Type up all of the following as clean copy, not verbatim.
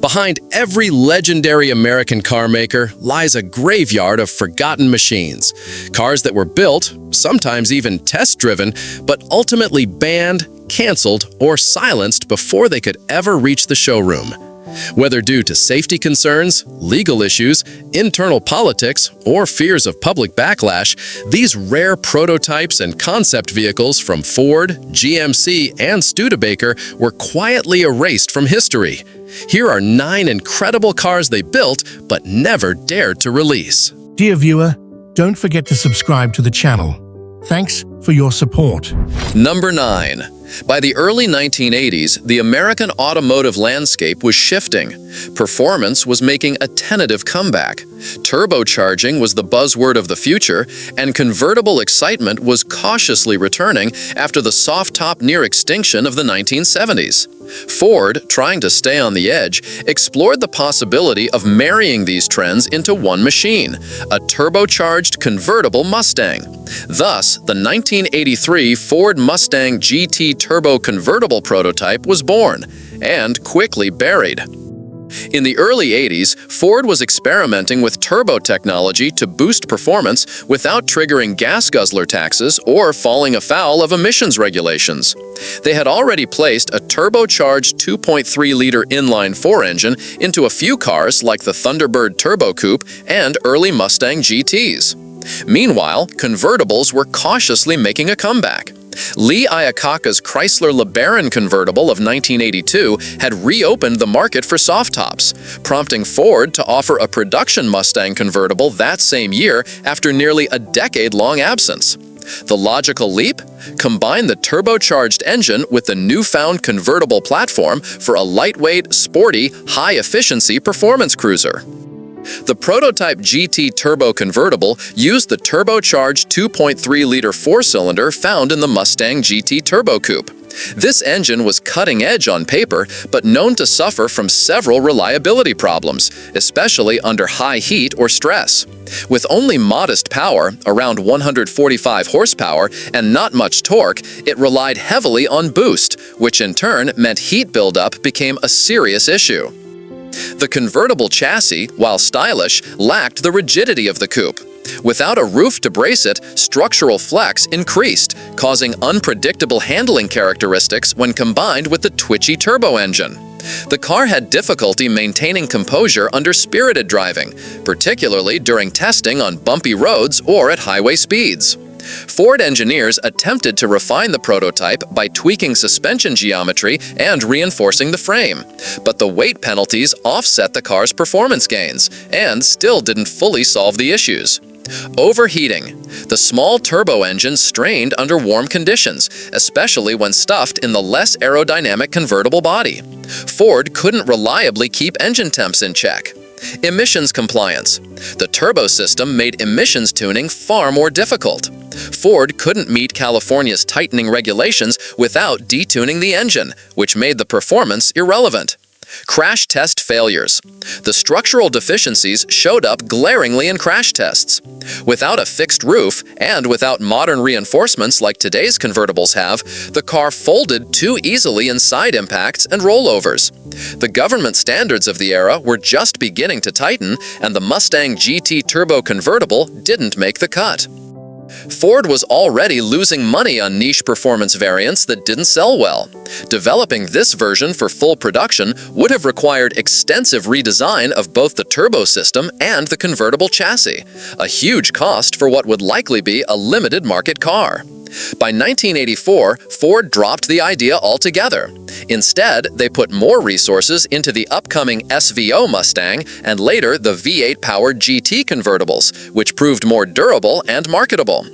Behind every legendary American car maker lies a graveyard of forgotten machines. Cars that were built, sometimes even test-driven, but ultimately banned, canceled, or silenced before they could ever reach the showroom. Whether due to safety concerns, legal issues, internal politics, or fears of public backlash, these rare prototypes and concept vehicles from Ford, GMC, and Studebaker were quietly erased from history. Here are 9 incredible cars they built but never dared to release. Dear viewer, don't forget to subscribe to the channel. Thanks for your support. Number 9. By the early 1980s, the American automotive landscape was shifting. Performance was making a tentative comeback. Turbocharging was the buzzword of the future, and convertible excitement was cautiously returning after the soft-top near extinction of the 1970s. Ford, trying to stay on the edge, explored the possibility of marrying these trends into one machine, a turbocharged convertible Mustang. Thus, the 1983 Ford Mustang GT Turbo Convertible prototype was born, and quickly buried. In the early 80s, Ford was experimenting with turbo technology to boost performance without triggering gas guzzler taxes or falling afoul of emissions regulations. They had already placed a turbocharged 2.3-liter inline-4 engine into a few cars like the Thunderbird Turbo Coupe and early Mustang GTs. Meanwhile, convertibles were cautiously making a comeback. Lee Iacocca's Chrysler LeBaron convertible of 1982 had reopened the market for soft tops, prompting Ford to offer a production Mustang convertible that same year after nearly a decade-long absence. The logical leap? Combine the turbocharged engine with the newfound convertible platform for a lightweight, sporty, high-efficiency performance cruiser. The prototype GT Turbo Convertible used the turbocharged 2.3-liter four-cylinder found in the Mustang GT Turbo Coupe. This engine was cutting-edge on paper, but known to suffer from several reliability problems, especially under high heat or stress. With only modest power, around 145 horsepower, and not much torque, it relied heavily on boost, which in turn meant heat buildup became a serious issue. The convertible chassis, while stylish, lacked the rigidity of the coupe. Without a roof to brace it, structural flex increased, causing unpredictable handling characteristics when combined with the twitchy turbo engine. The car had difficulty maintaining composure under spirited driving, particularly during testing on bumpy roads or at highway speeds. Ford engineers attempted to refine the prototype by tweaking suspension geometry and reinforcing the frame, but the weight penalties offset the car's performance gains and still didn't fully solve the issues. Overheating. The small turbo engine strained under warm conditions, especially when stuffed in the less aerodynamic convertible body. Ford couldn't reliably keep engine temps in check. Emissions compliance. The turbo system made emissions tuning far more difficult. Ford couldn't meet California's tightening regulations without detuning the engine, which made the performance irrelevant. Crash test failures. The structural deficiencies showed up glaringly in crash tests. Without a fixed roof and without modern reinforcements like today's convertibles have, the car folded too easily in side impacts and rollovers. The government standards of the era were just beginning to tighten, and the Mustang GT Turbo Convertible didn't make the cut. Ford was already losing money on niche performance variants that didn't sell well. Developing this version for full production would have required extensive redesign of both the turbo system and the convertible chassis, a huge cost for what would likely be a limited market car. By 1984, Ford dropped the idea altogether. Instead, they put more resources into the upcoming SVO Mustang and later the V8-powered GT convertibles, which proved more durable and marketable.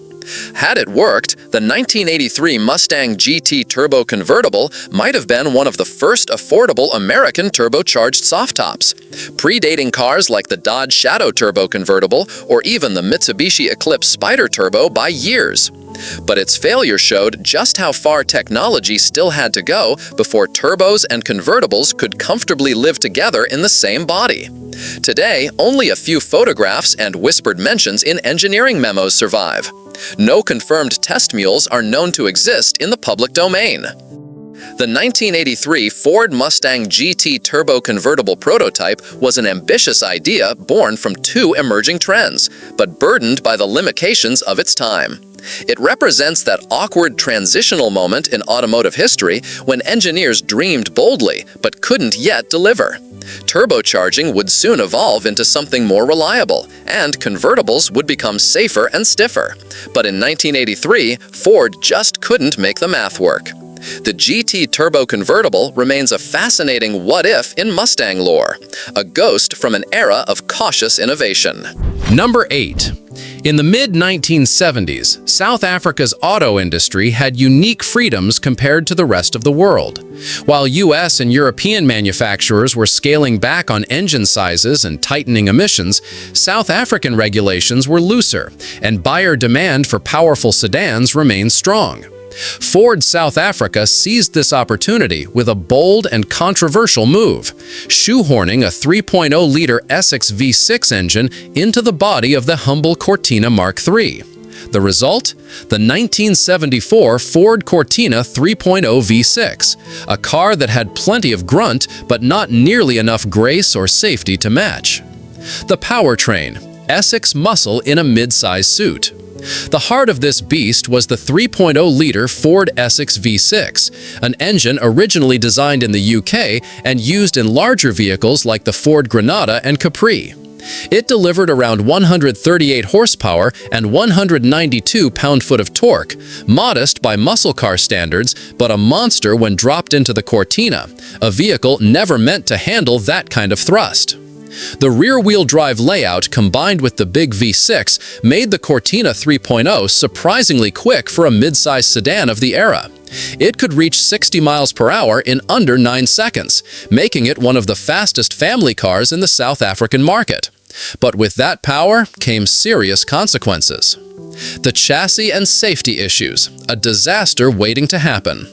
Had it worked, the 1983 Mustang GT Turbo Convertible might have been one of the first affordable American turbocharged soft tops, predating cars like the Dodge Shadow Turbo Convertible or even the Mitsubishi Eclipse Spider Turbo by years. But its failure showed just how far technology still had to go before turbos and convertibles could comfortably live together in the same body. Today, only a few photographs and whispered mentions in engineering memos survive. No confirmed test mules are known to exist in the public domain. The 1983 Ford Mustang GT Turbo Convertible prototype was an ambitious idea born from two emerging trends, but burdened by the limitations of its time. It represents that awkward transitional moment in automotive history when engineers dreamed boldly but couldn't yet deliver. Turbocharging would soon evolve into something more reliable, and convertibles would become safer and stiffer. But in 1983, Ford just couldn't make the math work. The GT Turbo Convertible remains a fascinating what-if in Mustang lore, a ghost from an era of cautious innovation. Number 8. In the mid-1970s, South Africa's auto industry had unique freedoms compared to the rest of the world. While US and European manufacturers were scaling back on engine sizes and tightening emissions, South African regulations were looser, and buyer demand for powerful sedans remained strong. Ford South Africa seized this opportunity with a bold and controversial move, shoehorning a 3.0-liter Essex V6 engine into the body of the humble Cortina Mark III. The result? The 1974 Ford Cortina 3.0 V6, a car that had plenty of grunt but not nearly enough grace or safety to match. The powertrain: Essex muscle in a mid-size suit. The heart of this beast was the 3.0-liter Ford Essex V6, an engine originally designed in the UK and used in larger vehicles like the Ford Granada and Capri. It delivered around 138 horsepower and 192 pound-foot of torque, modest by muscle car standards, but a monster when dropped into the Cortina, a vehicle never meant to handle that kind of thrust. The rear-wheel drive layout combined with the big V6 made the Cortina 3.0 surprisingly quick for a mid-size sedan of the era. It could reach 60 miles per hour in under 9 seconds, making it one of the fastest family cars in the South African market. But with that power came serious consequences. The chassis and safety issues, a disaster waiting to happen.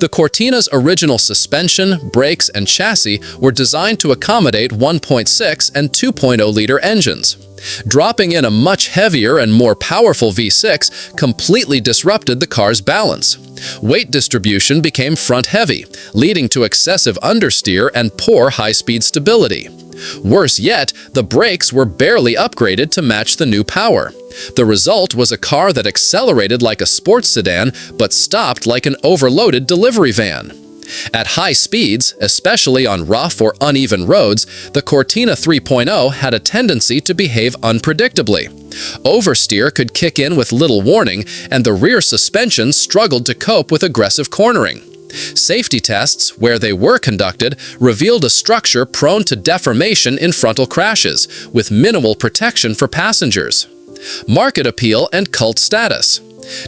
The Cortina's original suspension, brakes, and chassis were designed to accommodate 1.6 and 2.0-liter engines. Dropping in a much heavier and more powerful V6 completely disrupted the car's balance. Weight distribution became front-heavy, leading to excessive understeer and poor high-speed stability. Worse yet, the brakes were barely upgraded to match the new power. The result was a car that accelerated like a sports sedan but stopped like an overloaded delivery van. At high speeds, especially on rough or uneven roads, the Cortina 3.0 had a tendency to behave unpredictably. Oversteer could kick in with little warning, and the rear suspension struggled to cope with aggressive cornering. Safety tests, where they were conducted, revealed a structure prone to deformation in frontal crashes, with minimal protection for passengers. Market appeal and cult status.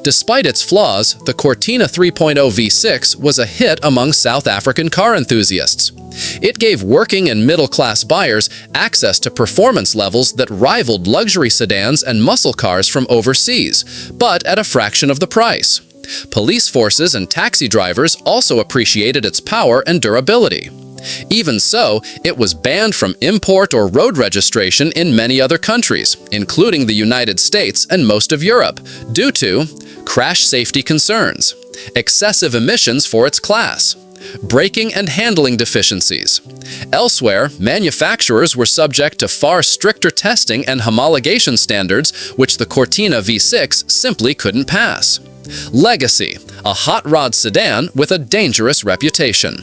Despite its flaws, the Cortina 3.0 V6 was a hit among South African car enthusiasts. It gave working and middle-class buyers access to performance levels that rivaled luxury sedans and muscle cars from overseas, but at a fraction of the price. Police forces and taxi drivers also appreciated its power and durability. Even so, it was banned from import or road registration in many other countries, including the United States and most of Europe, due to crash safety concerns, excessive emissions for its class, braking and handling deficiencies. Elsewhere, manufacturers were subject to far stricter testing and homologation standards, which the Cortina V6 simply couldn't pass. Legacy: a hot rod sedan with a dangerous reputation.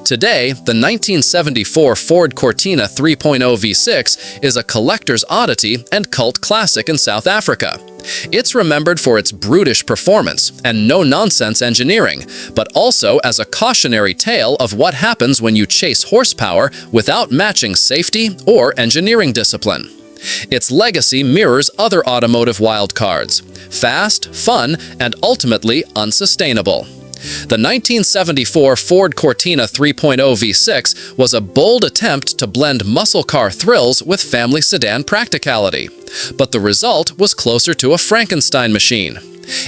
Today, the 1974 Ford Cortina 3.0 V6 is a collector's oddity and cult classic in South Africa. It's remembered for its brutish performance and no-nonsense engineering, but also as a cautionary tale of what happens when you chase horsepower without matching safety or engineering discipline. Its legacy mirrors other automotive wildcards: fast, fun, and ultimately unsustainable. The 1974 Ford Cortina 3.0 V6 was a bold attempt to blend muscle car thrills with family sedan practicality, but the result was closer to a Frankenstein machine.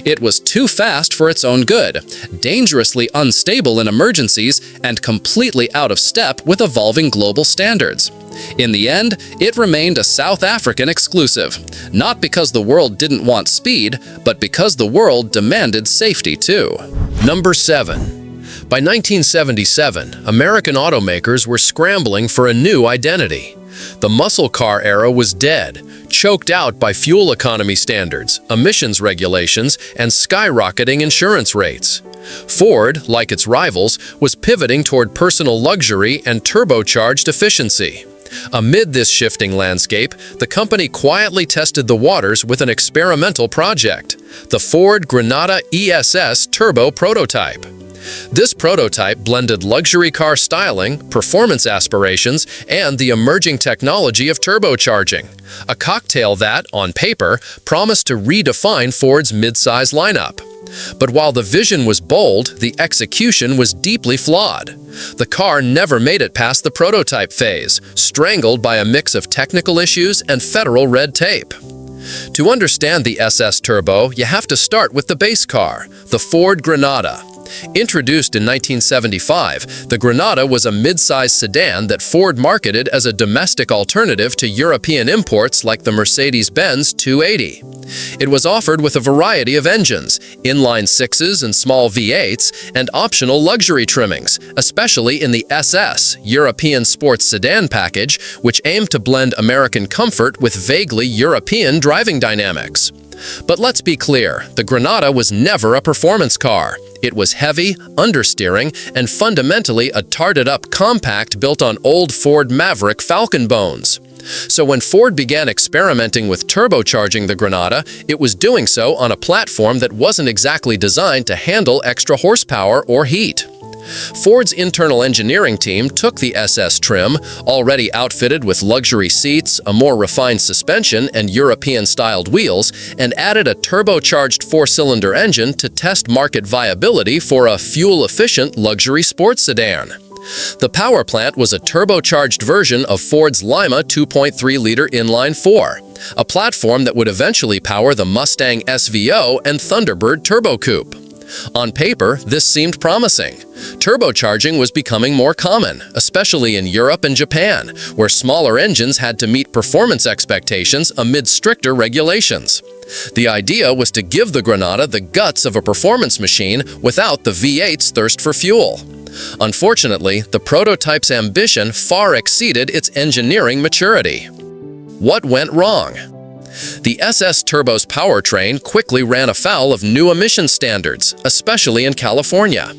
It was too fast for its own good, dangerously unstable in emergencies, and completely out of step with evolving global standards. In the end, it remained a South African exclusive, not because the world didn't want speed, but because the world demanded safety too. Number 7. By 1977, American automakers were scrambling for a new identity. The muscle car era was dead, choked out by fuel economy standards, emissions regulations, and skyrocketing insurance rates. Ford, like its rivals, was pivoting toward personal luxury and turbocharged efficiency. Amid this shifting landscape, the company quietly tested the waters with an experimental project, the Ford Granada ESS Turbo prototype. This prototype blended luxury car styling, performance aspirations, and the emerging technology of turbocharging, a cocktail that, on paper, promised to redefine Ford's midsize lineup. But while the vision was bold, the execution was deeply flawed. The car never made it past the prototype phase, strangled by a mix of technical issues and federal red tape. To understand the SS Turbo, you have to start with the base car, the Ford Granada. Introduced in 1975, the Granada was a mid-size sedan that Ford marketed as a domestic alternative to European imports like the Mercedes-Benz 280. It was offered with a variety of engines, inline sixes and small V8s, and optional luxury trimmings, especially in the SS, European Sports Sedan package, which aimed to blend American comfort with vaguely European driving dynamics. But let's be clear, the Granada was never a performance car. It was heavy, understeering, and fundamentally a tarted-up compact built on old Ford Maverick Falcon bones. So when Ford began experimenting with turbocharging the Granada, it was doing so on a platform that wasn't exactly designed to handle extra horsepower or heat. Ford's internal engineering team took the SS trim, already outfitted with luxury seats, a more refined suspension, and European-styled wheels, and added a turbocharged four-cylinder engine to test market viability for a fuel-efficient luxury sports sedan. The power plant was a turbocharged version of Ford's Lima 2.3-liter inline-four, a platform that would eventually power the Mustang SVO and Thunderbird Turbo Coupe. On paper, this seemed promising. Turbocharging was becoming more common, especially in Europe and Japan, where smaller engines had to meet performance expectations amid stricter regulations. The idea was to give the Granada the guts of a performance machine without the V8's thirst for fuel. Unfortunately, the prototype's ambition far exceeded its engineering maturity. What went wrong? The SS Turbo's powertrain quickly ran afoul of new emission standards, especially in California.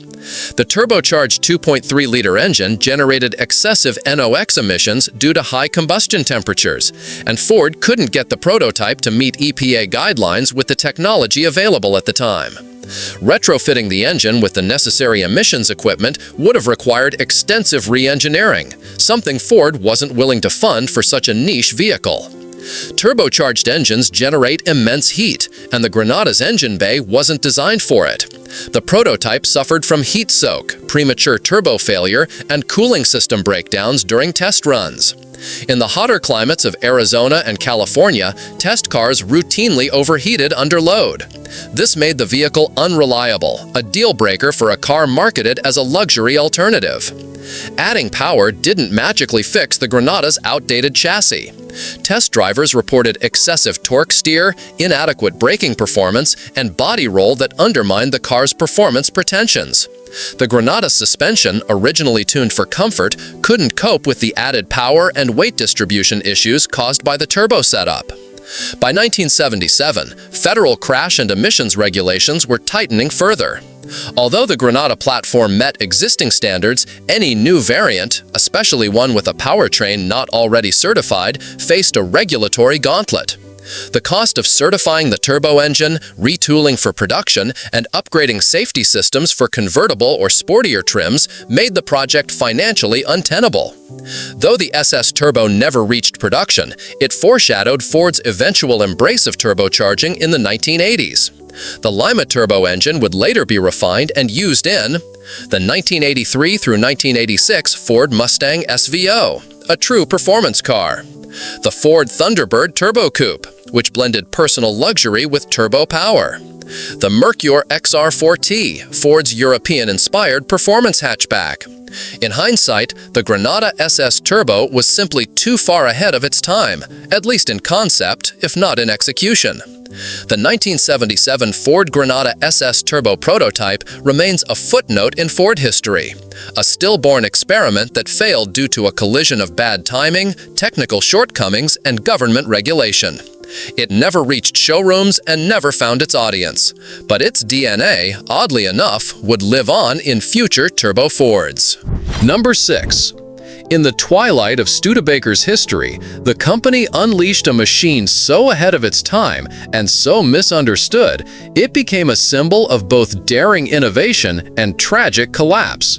The turbocharged 2.3-liter engine generated excessive NOx emissions due to high combustion temperatures, and Ford couldn't get the prototype to meet EPA guidelines with the technology available at the time. Retrofitting the engine with the necessary emissions equipment would have required extensive re-engineering, something Ford wasn't willing to fund for such a niche vehicle. Turbocharged engines generate immense heat, and the Granada's engine bay wasn't designed for it. The prototype suffered from heat soak, premature turbo failure, and cooling system breakdowns during test runs. In the hotter climates of Arizona and California, test cars routinely overheated under load. This made the vehicle unreliable, a deal-breaker for a car marketed as a luxury alternative. Adding power didn't magically fix the Granada's outdated chassis. Test drivers reported excessive torque steer, inadequate braking performance, and body roll that undermined the car's performance pretensions. The Granada suspension, originally tuned for comfort, couldn't cope with the added power and weight distribution issues caused by the turbo setup. By 1977, federal crash and emissions regulations were tightening further. Although the Granada platform met existing standards, any new variant, especially one with a powertrain not already certified, faced a regulatory gauntlet. The cost of certifying the turbo engine, retooling for production, and upgrading safety systems for convertible or sportier trims made the project financially untenable. Though the SS Turbo never reached production, it foreshadowed Ford's eventual embrace of turbocharging in the 1980s. The Lima turbo engine would later be refined and used in the 1983 through 1986 Ford Mustang SVO, a true performance car; the Ford Thunderbird Turbo Coupe, which blended personal luxury with turbo power; the Mercury XR4T, Ford's European-inspired performance hatchback; In hindsight, the Granada SS Turbo was simply too far ahead of its time, at least in concept, if not in execution. The 1977 Ford Granada SS Turbo prototype remains a footnote in Ford history, a stillborn experiment that failed due to a collision of bad timing, technical shortcomings, and government regulation. It never reached showrooms and never found its audience, but its DNA, oddly enough, would live on in future Turbo Fords. Number 6. In the twilight of Studebaker's history, the company unleashed a machine so ahead of its time and so misunderstood, it became a symbol of both daring innovation and tragic collapse.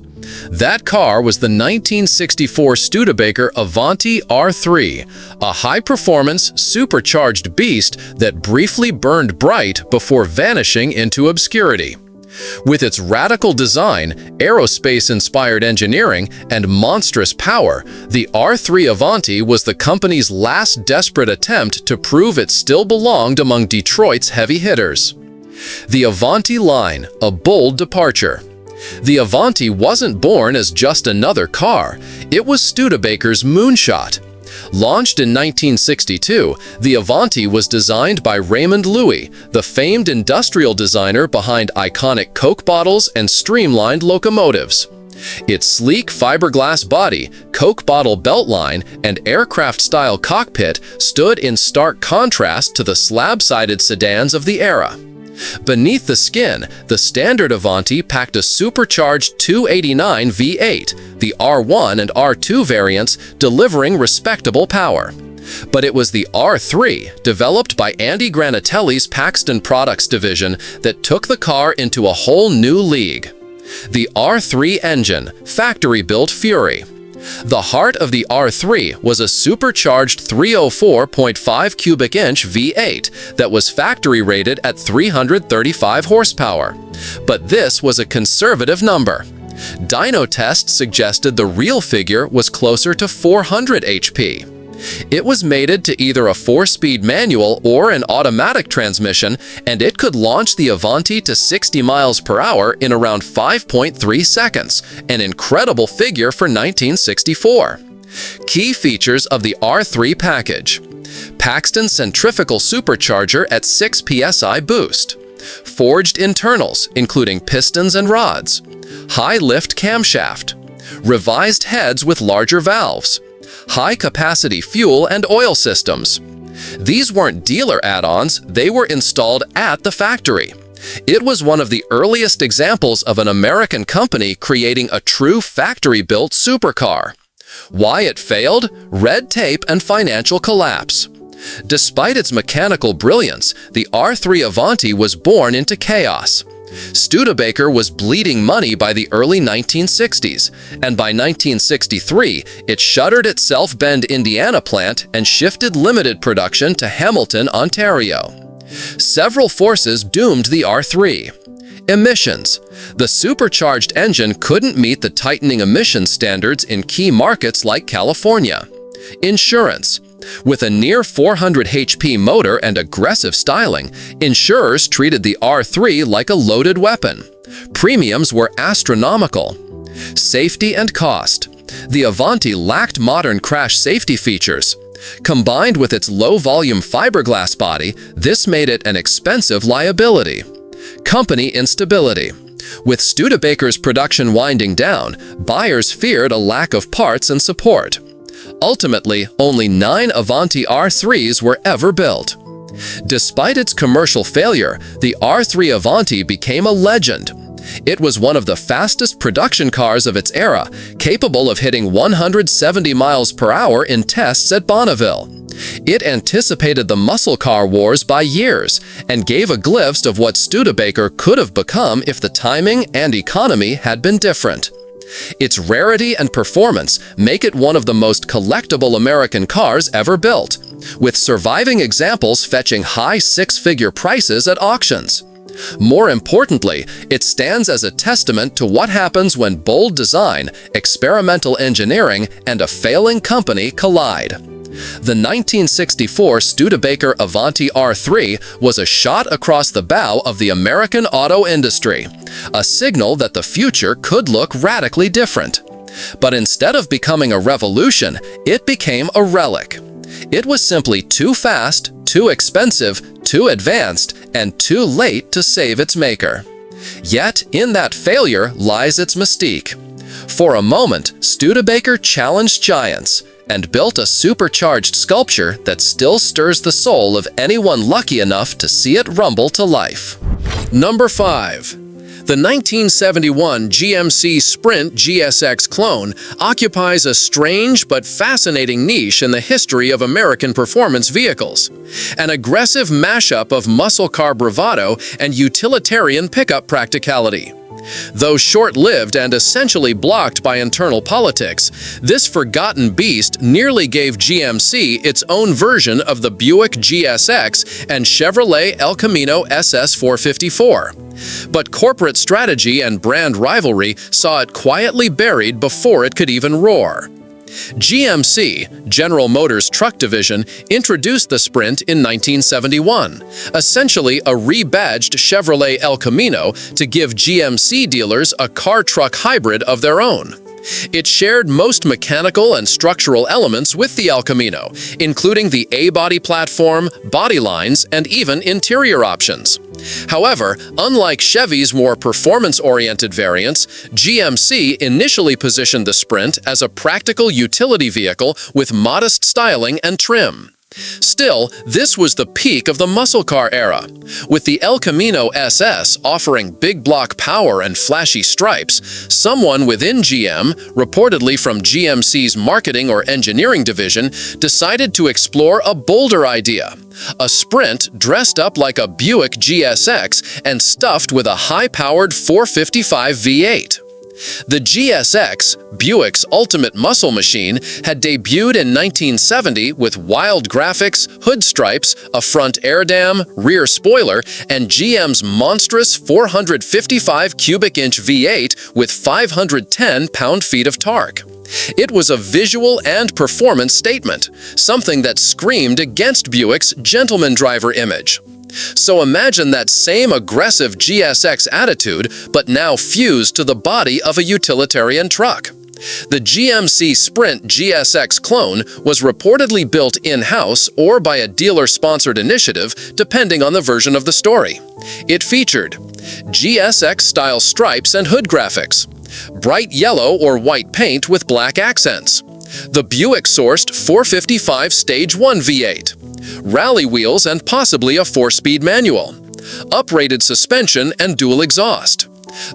That car was the 1964 Studebaker Avanti R3, a high-performance, supercharged beast that briefly burned bright before vanishing into obscurity. With its radical design, aerospace-inspired engineering, and monstrous power, the R3 Avanti was the company's last desperate attempt to prove it still belonged among Detroit's heavy hitters. The Avanti line, a bold departure. The Avanti wasn't born as just another car, it was Studebaker's moonshot. Launched in 1962, the Avanti was designed by Raymond Loewy, the famed industrial designer behind iconic Coke bottles and streamlined locomotives. Its sleek fiberglass body, Coke bottle beltline, and aircraft-style cockpit stood in stark contrast to the slab-sided sedans of the era. Beneath the skin, the standard Avanti packed a supercharged 289 V8, the R1 and R2 variants delivering respectable power. But it was the R3, developed by Andy Granatelli's Paxton Products division, that took the car into a whole new league. The R3 engine, factory-built fury. The heart of the R3 was a supercharged 304.5 cubic inch V8 that was factory rated at 335 horsepower. But this was a conservative number. Dyno tests suggested the real figure was closer to 400 HP. It was mated to either a 4-speed manual or an automatic transmission, and it could launch the Avanti to 60 miles per hour in around 5.3 seconds, an incredible figure for 1964. Key features of the R3 package: Paxton centrifugal supercharger at 6 psi boost, forged internals including pistons and rods, high lift camshaft, revised heads with larger valves, high-capacity fuel and oil systems. These weren't dealer add-ons, they were installed at the factory. It was one of the earliest examples of an American company creating a true factory-built supercar. Why it failed? Red tape and financial collapse. Despite its mechanical brilliance, the R3 Avanti was born into chaos. Studebaker was bleeding money by the early 1960s, and by 1963, it shuttered its South Bend, Indiana plant and shifted limited production to Hamilton, Ontario. Several forces doomed the R3. Emissions. The supercharged engine couldn't meet the tightening emission standards in key markets like California. Insurance. With a near 400 HP motor and aggressive styling, insurers treated the R3 like a loaded weapon. Premiums were astronomical. Safety and cost. The Avanti lacked modern crash safety features. Combined with its low-volume fiberglass body, this made it an expensive liability. Company instability. With Studebaker's production winding down, buyers feared a lack of parts and support. Ultimately, only 9 Avanti R3s were ever built. Despite its commercial failure, the R3 Avanti became a legend. It was one of the fastest production cars of its era, capable of hitting 170 miles per hour in tests at Bonneville. It anticipated the muscle car wars by years and gave a glimpse of what Studebaker could have become if the timing and economy had been different. Its rarity and performance make it one of the most collectible American cars ever built, with surviving examples fetching high six-figure prices at auctions. More importantly, it stands as a testament to what happens when bold design, experimental engineering, and a failing company collide. The 1964 Studebaker Avanti R3 was a shot across the bow of the American auto industry, a signal that the future could look radically different. But instead of becoming a revolution, it became a relic. It was simply too fast, too expensive, too advanced, and too late to save its maker. Yet, in that failure lies its mystique. For a moment, Studebaker challenged giants and built a supercharged sculpture that still stirs the soul of anyone lucky enough to see it rumble to life. Number 5. The 1971 GMC Sprint GSX clone occupies a strange but fascinating niche in the history of American performance vehicles. An aggressive mashup of muscle car bravado and utilitarian pickup practicality. Though short-lived and essentially blocked by internal politics, this forgotten beast nearly gave GMC its own version of the Buick GSX and Chevrolet El Camino SS 454. But corporate strategy and brand rivalry saw it quietly buried before it could even roar. GMC, General Motors Truck Division, introduced the Sprint in 1971, essentially a rebadged Chevrolet El Camino to give GMC dealers a car-truck hybrid of their own. It shared most mechanical and structural elements with the El Camino, including the A-body platform, body lines, and even interior options. However, unlike Chevy's more performance-oriented variants, GMC initially positioned the Sprint as a practical utility vehicle with modest styling and trim. Still, this was the peak of the muscle car era, with the El Camino SS offering big block power and flashy stripes. Someone within GM, reportedly from GMC's marketing or engineering division, decided to explore a bolder idea: a Sprint dressed up like a Buick GSX and stuffed with a high-powered 455 V8. The GSX, Buick's ultimate muscle machine, had debuted in 1970 with wild graphics, hood stripes, a front air dam, rear spoiler, and GM's monstrous 455 cubic inch V8 with 510 pound-feet of torque. It was a visual and performance statement, something that screamed against Buick's gentleman driver image. So imagine that same aggressive GSX attitude, but now fused to the body of a utilitarian truck. The GMC Sprint GSX clone was reportedly built in-house or by a dealer-sponsored initiative, depending on the version of the story. It featured GSX-style stripes and hood graphics, bright yellow or white paint with black accents, the Buick-sourced 455 Stage 1 V8, rally wheels and possibly a 4-speed manual, uprated suspension and dual exhaust.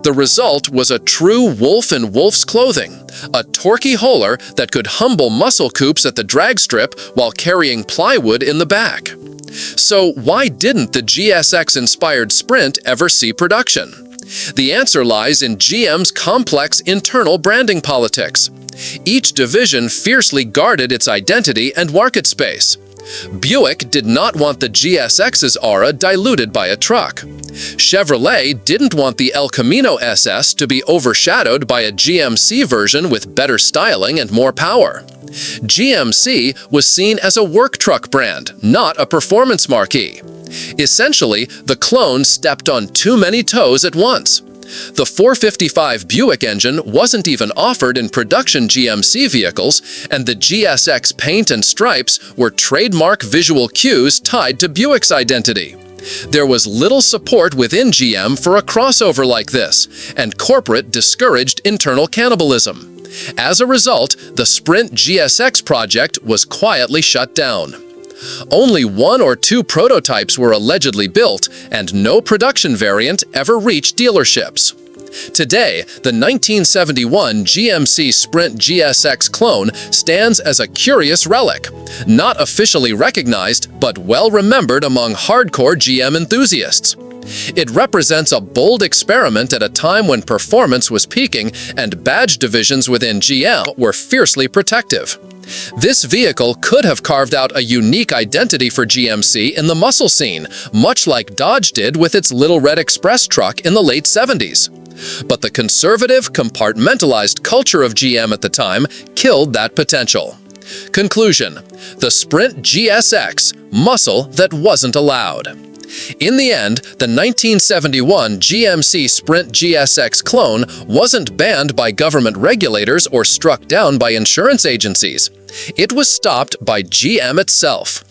The result was a true wolf in wolf's clothing, a torquey hauler that could humble muscle coops at the drag strip while carrying plywood in the back. So why didn't the GSX-inspired Sprint ever see production? The answer lies in GM's complex internal branding politics. Each division fiercely guarded its identity and market space. Buick did not want the GSX's aura diluted by a truck. Chevrolet didn't want the El Camino SS to be overshadowed by a GMC version with better styling and more power. GMC was seen as a work truck brand, not a performance marquee. Essentially, the clone stepped on too many toes at once. The 455 Buick engine wasn't even offered in production GMC vehicles, and the GSX paint and stripes were trademark visual cues tied to Buick's identity. There was little support within GM for a crossover like this, and corporate discouraged internal cannibalism. As a result, the Sprint GSX project was quietly shut down. Only 1 or 2 prototypes were allegedly built, and no production variant ever reached dealerships. Today, the 1971 GMC Sprint GSX clone stands as a curious relic, not officially recognized, but well remembered among hardcore GM enthusiasts. It represents a bold experiment at a time when performance was peaking and badge divisions within GM were fiercely protective. This vehicle could have carved out a unique identity for GMC in the muscle scene, much like Dodge did with its Little Red Express truck in the late 70s. But the conservative, compartmentalized culture of GM at the time killed that potential. Conclusion: the Sprint GSX, muscle that wasn't allowed. In the end, the 1971 GMC Sprint GSX clone wasn't banned by government regulators or struck down by insurance agencies. It was stopped by GM itself.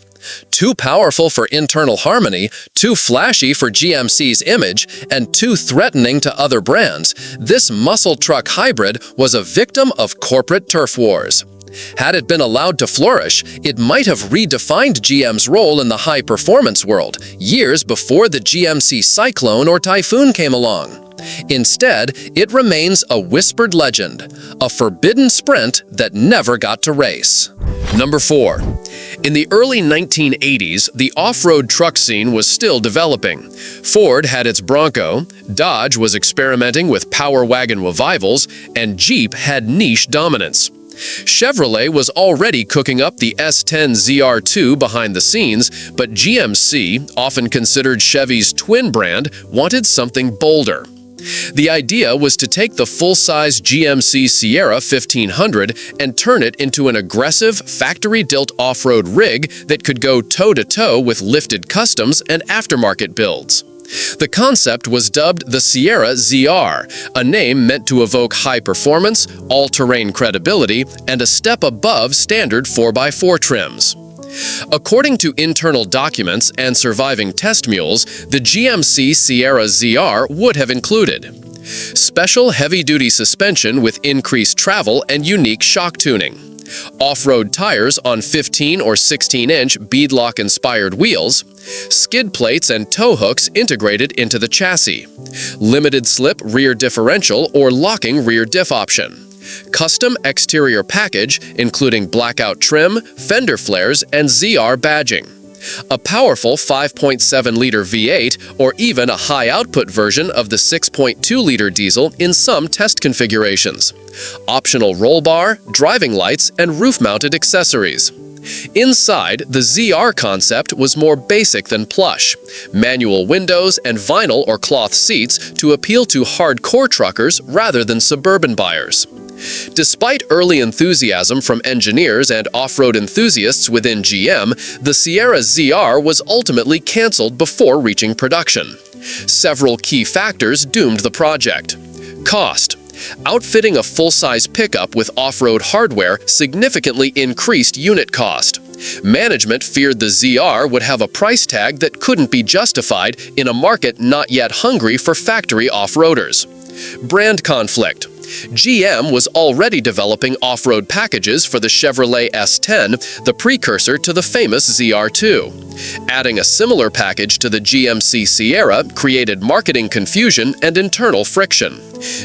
Too powerful for internal harmony, too flashy for GMC's image, and too threatening to other brands, this muscle truck hybrid was a victim of corporate turf wars. Had it been allowed to flourish, it might have redefined GM's role in the high-performance world, years before the GMC Cyclone or Typhoon came along. Instead, it remains a whispered legend, a forbidden sprint that never got to race. Number 4. In the early 1980s, the off-road truck scene was still developing. Ford had its Bronco, Dodge was experimenting with power wagon revivals, and Jeep had niche dominance. Chevrolet was already cooking up the S10 ZR2 behind the scenes, but GMC, often considered Chevy's twin brand, wanted something bolder. The idea was to take the full-size GMC Sierra 1500 and turn it into an aggressive, factory-built off-road rig that could go toe-to-toe with lifted customs and aftermarket builds. The concept was dubbed the Sierra ZR, a name meant to evoke high performance, all-terrain credibility, and a step above standard 4x4 trims. According to internal documents and surviving test mules, the GMC Sierra ZR would have included special heavy-duty suspension with increased travel and unique shock tuning, off-road tires on 15 or 16-inch beadlock-inspired wheels, skid plates and tow hooks integrated into the chassis, limited-slip rear differential or locking rear diff option, custom exterior package including blackout trim, fender flares, and ZR badging, a powerful 5.7-liter V8 or even a high-output version of the 6.2-liter diesel in some test configurations, optional roll bar, driving lights, and roof-mounted accessories. Inside, the ZR concept was more basic than plush, manual windows and vinyl or cloth seats to appeal to hardcore truckers rather than suburban buyers. Despite early enthusiasm from engineers and off-road enthusiasts within GM, the Sierra ZR was ultimately canceled before reaching production. Several key factors doomed the project. Cost. Outfitting a full-size pickup with off-road hardware significantly increased unit cost. Management feared the ZR would have a price tag that couldn't be justified in a market not yet hungry for factory off-roaders. Brand conflict. GM was already developing off-road packages for the Chevrolet S10, the precursor to the famous ZR2. Adding a similar package to the GMC Sierra created marketing confusion and internal friction.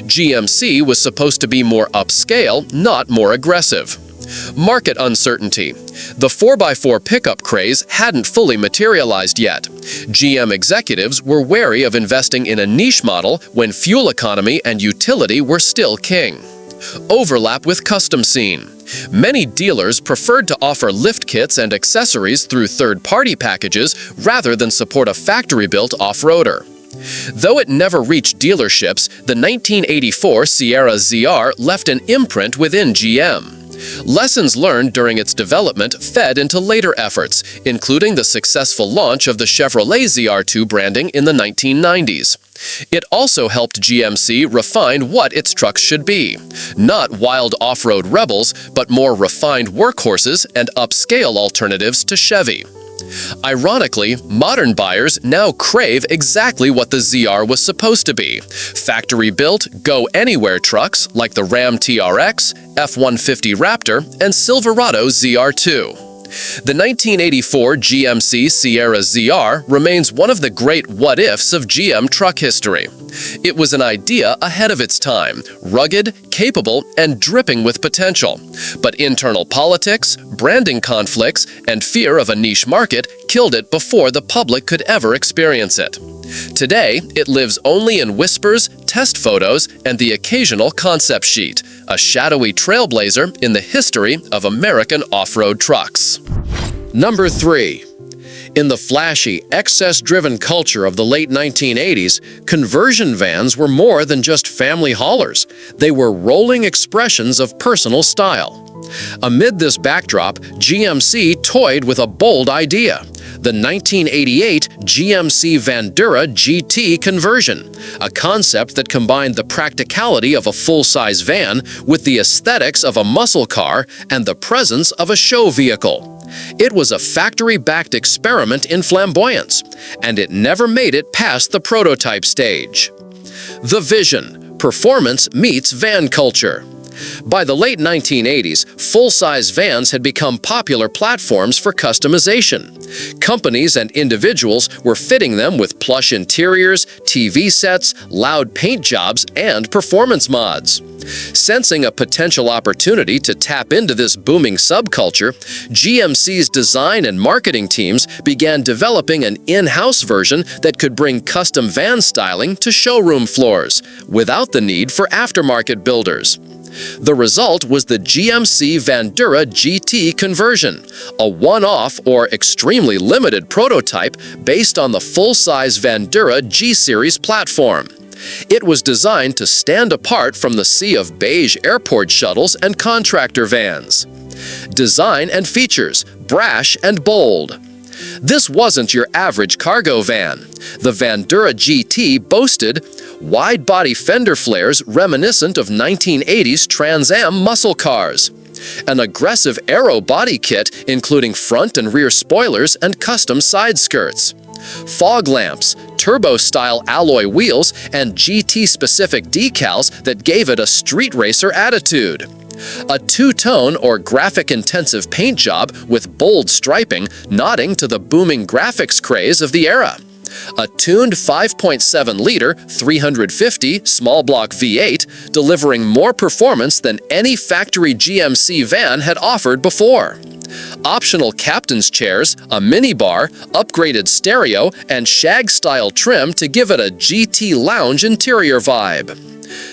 GMC was supposed to be more upscale, not more aggressive. Market uncertainty. The 4x4 pickup craze hadn't fully materialized yet. GM executives were wary of investing in a niche model when fuel economy and utility were still king. Overlap with custom scene. Many dealers preferred to offer lift kits and accessories through third-party packages rather than support a factory-built off-roader. Though it never reached dealerships, the 1984 Sierra ZR left an imprint within GM. Lessons learned during its development fed into later efforts, including the successful launch of the Chevrolet ZR2 branding in the 1990s. It also helped GMC refine what its trucks should be. Not wild off-road rebels, but more refined workhorses and upscale alternatives to Chevy. Ironically, modern buyers now crave exactly what the ZR was supposed to be: factory-built, go-anywhere trucks like the Ram TRX, F-150 Raptor, and Silverado ZR2. The 1984 GMC Sierra ZR remains one of the great what-ifs of GM truck history. It was an idea ahead of its time, rugged, capable, and dripping with potential. But internal politics, branding conflicts, and fear of a niche market killed it before the public could ever experience it. Today, it lives only in whispers, test photos, and the occasional concept sheet, a shadowy trailblazer in the history of American off-road trucks. Number 3. In the flashy, excess-driven culture of the late 1980s, conversion vans were more than just family haulers. They were rolling expressions of personal style. Amid this backdrop, GMC toyed with a bold idea: the 1988 GMC Vandura GT conversion, a concept that combined the practicality of a full-size van with the aesthetics of a muscle car and the presence of a show vehicle. It was a factory-backed experiment in flamboyance, and it never made it past the prototype stage. The vision: performance meets van culture. By the late 1980s, full-size vans had become popular platforms for customization. Companies and individuals were fitting them with plush interiors, TV sets, loud paint jobs, and performance mods. Sensing a potential opportunity to tap into this booming subculture, GMC's design and marketing teams began developing an in-house version that could bring custom van styling to showroom floors, without the need for aftermarket builders. The result was the GMC Vandura GT conversion, a one-off or extremely limited prototype based on the full-size Vandura G-Series platform. It was designed to stand apart from the sea of beige airport shuttles and contractor vans. Design and features: brash and bold. This wasn't your average cargo van. The Vandura GT boasted wide-body fender flares reminiscent of 1980s Trans Am muscle cars, an aggressive aero body kit including front and rear spoilers and custom side skirts, fog lamps, turbo-style alloy wheels, and GT-specific decals that gave it a street racer attitude. A two-tone or graphic-intensive paint job with bold striping nodding to the booming graphics craze of the era. A tuned 5.7-liter 350 small block V8 delivering more performance than any factory GMC van had offered before. Optional captain's chairs, a minibar, upgraded stereo, and shag-style trim to give it a GT lounge interior vibe.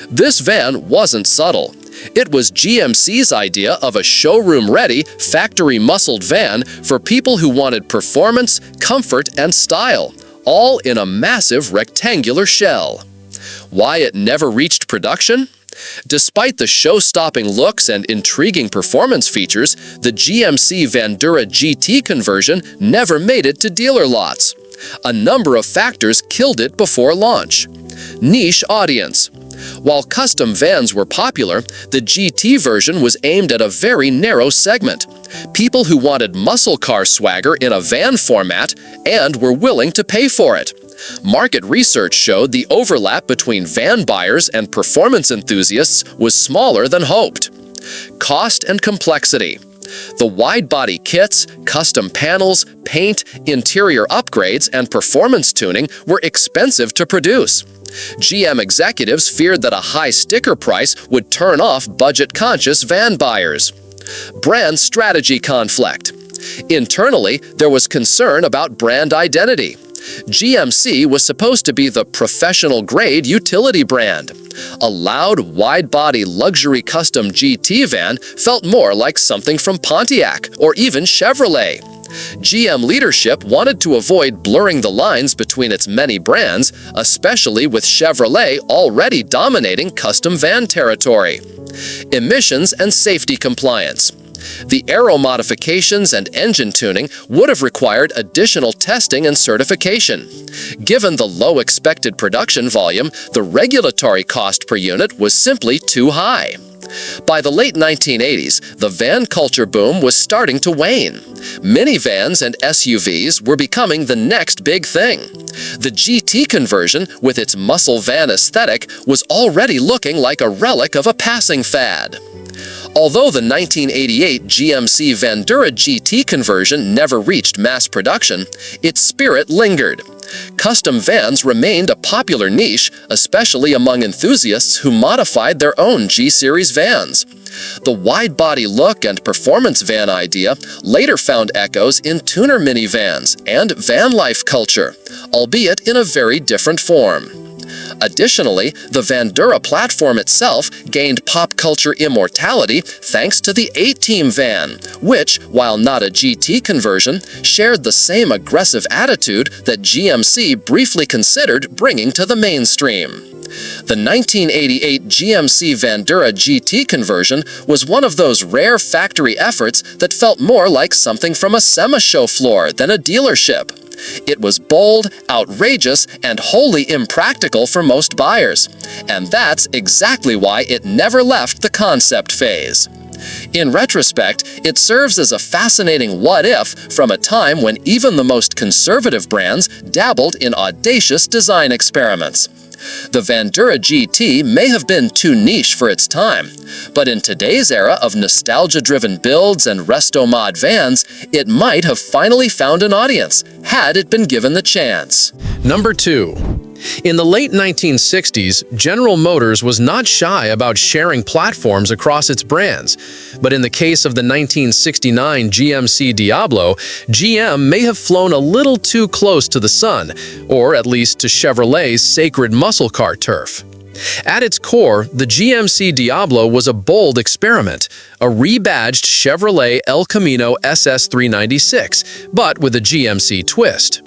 This van wasn't subtle. It was GMC's idea of a showroom-ready, factory-muscled van for people who wanted performance, comfort, and style, all in a massive rectangular shell. Why it never reached production? Despite the show-stopping looks and intriguing performance features, the GMC Vandura GT conversion never made it to dealer lots. A number of factors killed it before launch. Niche audience. While custom vans were popular, the GT version was aimed at a very narrow segment: people who wanted muscle car swagger in a van format and were willing to pay for it. Market research showed the overlap between van buyers and performance enthusiasts was smaller than hoped. Cost and complexity. The wide-body kits, custom panels, paint, interior upgrades, and performance tuning were expensive to produce. GM executives feared that a high sticker price would turn off budget-conscious van buyers. Brand strategy conflict. Internally, there was concern about brand identity. GMC was supposed to be the professional-grade utility brand. A loud, wide-body luxury custom GT van felt more like something from Pontiac or even Chevrolet. GM leadership wanted to avoid blurring the lines between its many brands, especially with Chevrolet already dominating custom van territory. Emissions and safety compliance. The aero modifications and engine tuning would have required additional testing and certification. Given the low expected production volume, the regulatory cost per unit was simply too high. By the late 1980s, the van culture boom was starting to wane. Minivans and SUVs were becoming the next big thing. The GT conversion, with its muscle van aesthetic, was already looking like a relic of a passing fad. Although the 1988 GMC Vandura GT conversion never reached mass production, its spirit lingered. Custom vans remained a popular niche, especially among enthusiasts who modified their own G-Series vans. The wide-body look and performance van idea later found echoes in tuner minivans and van life culture, albeit in a very different form. Additionally, the Vandura platform itself gained pop culture immortality thanks to the 8-Team van, which, while not a GT conversion, shared the same aggressive attitude that GMC briefly considered bringing to the mainstream. The 1988 GMC Vandura GT conversion was one of those rare factory efforts that felt more like something from a semi-show floor than a dealership. It was bold, outrageous, and wholly impractical for most buyers. And that's exactly why it never left the concept phase. In retrospect, it serves as a fascinating what-if from a time when even the most conservative brands dabbled in audacious design experiments. The Vandura GT may have been too niche for its time, but in today's era of nostalgia-driven builds and resto-mod vans, it might have finally found an audience, had it been given the chance. Number 2. In the late 1960s, General Motors was not shy about sharing platforms across its brands. But in the case of the 1969 GMC Diablo, GM may have flown a little too close to the sun, or at least to Chevrolet's sacred muscle car turf. At its core, the GMC Diablo was a bold experiment, a rebadged Chevrolet El Camino SS396, but with a GMC twist.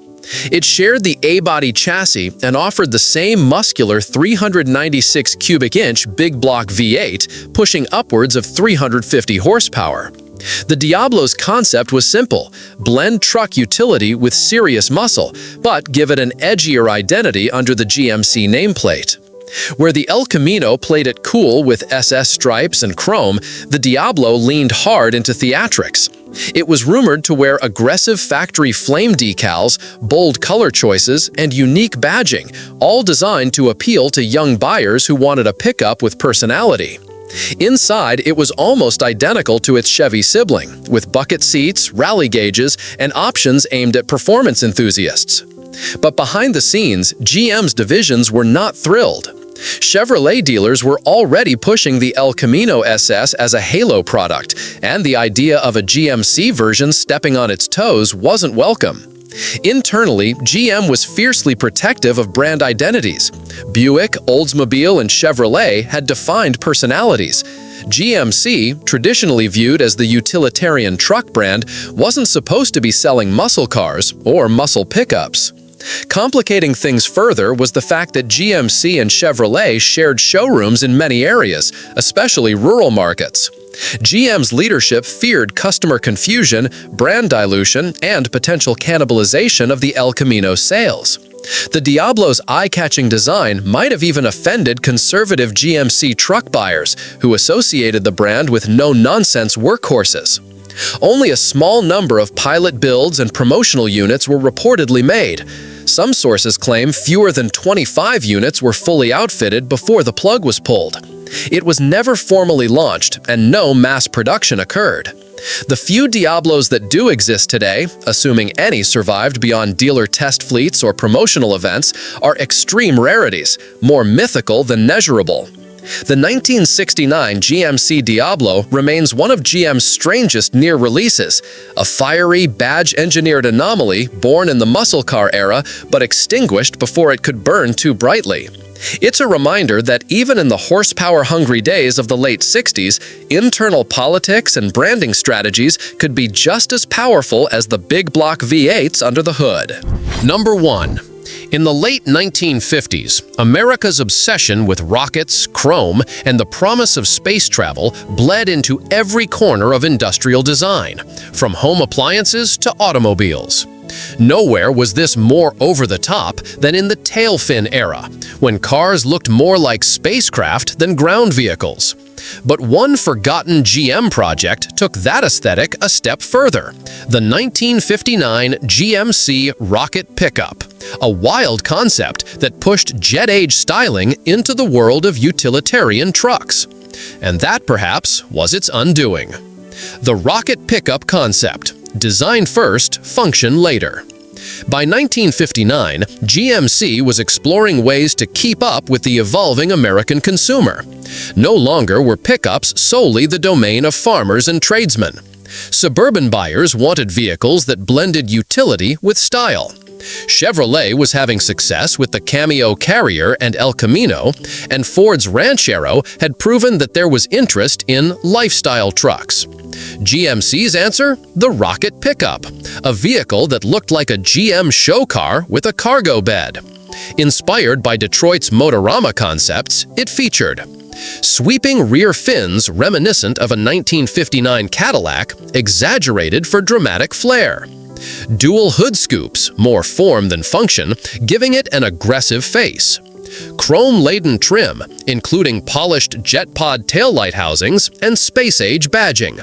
It shared the A-body chassis and offered the same muscular 396 cubic inch big block V8, pushing upwards of 350 horsepower. The Diablo's concept was simple: blend truck utility with serious muscle, but give it an edgier identity under the GMC nameplate. Where the El Camino played it cool with SS stripes and chrome, the Diablo leaned hard into theatrics. It was rumored to wear aggressive factory flame decals, bold color choices, and unique badging, all designed to appeal to young buyers who wanted a pickup with personality. Inside, it was almost identical to its Chevy sibling, with bucket seats, rally gauges, and options aimed at performance enthusiasts. But behind the scenes, GM's divisions were not thrilled. Chevrolet dealers were already pushing the El Camino SS as a halo product, and the idea of a GMC version stepping on its toes wasn't welcome. Internally, GM was fiercely protective of brand identities. Buick, Oldsmobile, and Chevrolet had defined personalities. GMC, traditionally viewed as the utilitarian truck brand, wasn't supposed to be selling muscle cars or muscle pickups. Complicating things further was the fact that GMC and Chevrolet shared showrooms in many areas, especially rural markets. GM's leadership feared customer confusion, brand dilution, and potential cannibalization of the El Camino sales. The Diablo's eye-catching design might have even offended conservative GMC truck buyers who associated the brand with no-nonsense workhorses. Only a small number of pilot builds and promotional units were reportedly made. Some sources claim fewer than 25 units were fully outfitted before the plug was pulled. It was never formally launched, and no mass production occurred. The few Diablos that do exist today, assuming any survived beyond dealer test fleets or promotional events, are extreme rarities, more mythical than measurable. The 1969 GMC Diablo remains one of GM's strangest near releases, a fiery, badge-engineered anomaly born in the muscle car era but extinguished before it could burn too brightly. It's a reminder that even in the horsepower-hungry days of the late 60s, internal politics and branding strategies could be just as powerful as the big block V8s under the hood. Number 1. In the late 1950s, America's obsession with rockets, chrome, and the promise of space travel bled into every corner of industrial design, from home appliances to automobiles. Nowhere was this more over-the-top than in the tailfin era, when cars looked more like spacecraft than ground vehicles. But one forgotten GM project took that aesthetic a step further: the 1959 GMC Rocket Pickup, a wild concept that pushed jet-age styling into the world of utilitarian trucks. And that, perhaps, was its undoing. The Rocket Pickup concept: design first, function later. By 1959, GMC was exploring ways to keep up with the evolving American consumer. No longer were pickups solely the domain of farmers and tradesmen. Suburban buyers wanted vehicles that blended utility with style. Chevrolet was having success with the Cameo Carrier and El Camino, and Ford's Ranchero had proven that there was interest in lifestyle trucks. GMC's answer? The Rocket Pickup, a vehicle that looked like a GM show car with a cargo bed. Inspired by Detroit's Motorama concepts, it featured sweeping rear fins reminiscent of a 1959 Cadillac, exaggerated for dramatic flair. Dual hood scoops, more form than function, giving it an aggressive face. Chrome-laden trim, including polished jet pod taillight housings and space-age badging.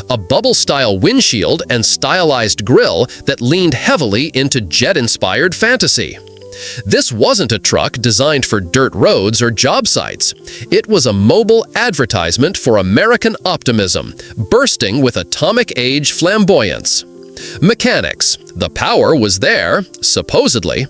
A bubble-style windshield and stylized grille that leaned heavily into jet-inspired fantasy. This wasn't a truck designed for dirt roads or job sites. It was a mobile advertisement for American optimism, bursting with atomic-age flamboyance. Mechanics. The power was there, supposedly.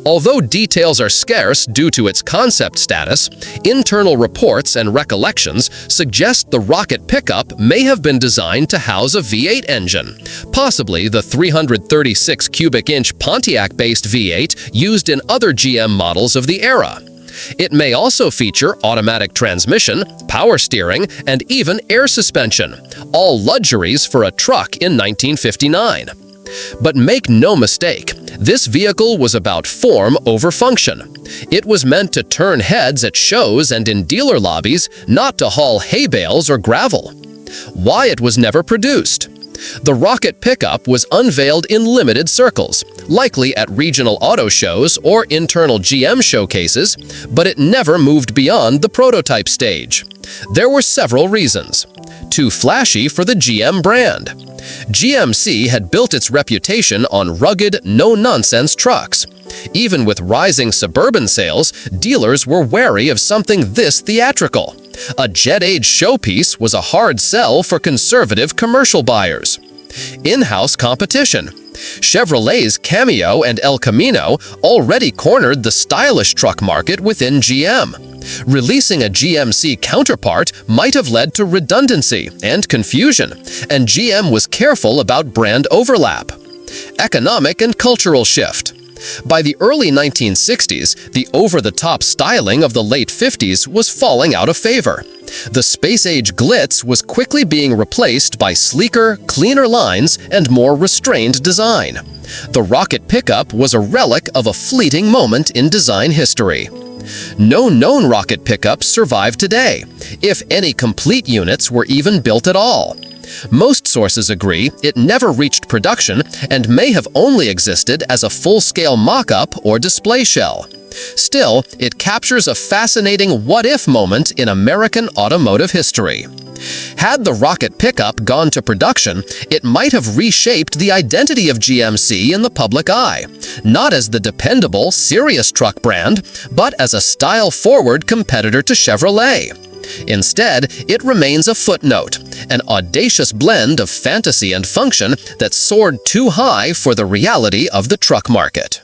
Although details are scarce due to its concept status, internal reports and recollections suggest the Rocket Pickup may have been designed to house a V8 engine, possibly the 336 cubic inch Pontiac-based V8 used in other GM models of the era. It may also feature automatic transmission, power steering, and even air suspension, all luxuries for a truck in 1959. But make no mistake, this vehicle was about form over function. It was meant to turn heads at shows and in dealer lobbies, not to haul hay bales or gravel. Why it was never produced? The Rocket Pickup was unveiled in limited circles, likely at regional auto shows or internal GM showcases, but it never moved beyond the prototype stage. There were several reasons. Too flashy for the GM brand. GMC had built its reputation on rugged, no-nonsense trucks. Even with rising suburban sales, dealers were wary of something this theatrical. A jet-age showpiece was a hard sell for conservative commercial buyers. In-house competition. Chevrolet's Cameo and El Camino already cornered the stylish truck market within GM. Releasing a GMC counterpart might have led to redundancy and confusion, and GM was careful about brand overlap. Economic and cultural shift. By the early 1960s, the over-the-top styling of the late 50s was falling out of favor. The space-age glitz was quickly being replaced by sleeker, cleaner lines and more restrained design. The Rocket Pickup was a relic of a fleeting moment in design history. No known Rocket Pickups survive today, if any complete units were even built at all. Most sources agree it never reached production and may have only existed as a full-scale mock-up or display shell. Still, it captures a fascinating what-if moment in American automotive history. Had the Rocket Pickup gone to production, it might have reshaped the identity of GMC in the public eye, not as the dependable, serious truck brand, but as a style-forward competitor to Chevrolet. Instead, it remains a footnote, an audacious blend of fantasy and function that soared too high for the reality of the truck market.